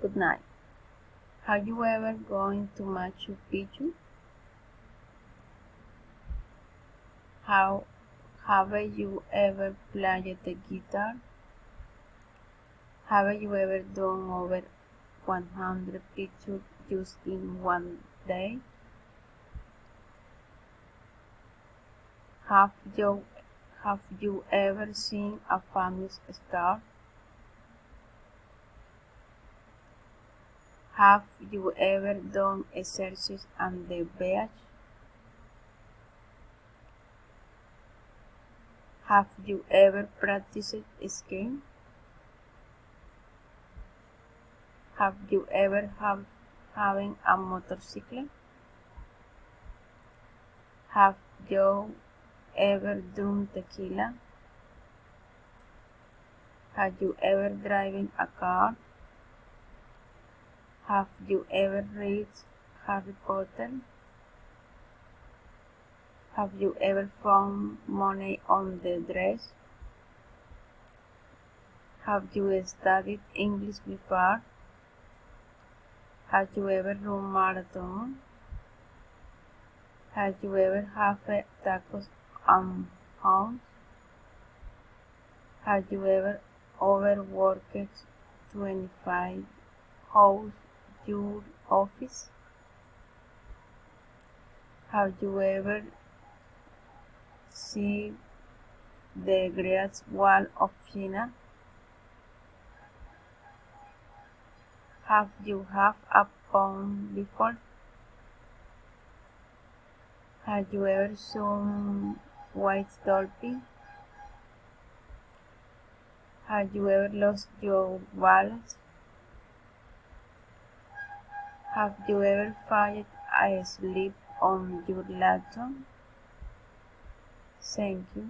Good night. Have you ever gone to Machu Picchu? How have you ever played the guitar? Have you ever done over 100 pictures just in one day? Have you ever seen a famous star? Have you ever done exercise on the beach? Have you ever practiced skiing? Have you ever having a motorcycle? Have you ever drunk tequila? Have you ever driven a car? Have you ever read Harry Potter? Have you ever found money on the dress? Have you studied English before? Have you ever run marathon? Have you ever had tacos at home? Have you ever overworked 25 hours your office? Have you ever seen the Great Wall of China? Have you had a pound before? Have you ever seen white dolphin? Have you ever lost your wallet? Have you ever fallen asleep on your laptop? Thank you.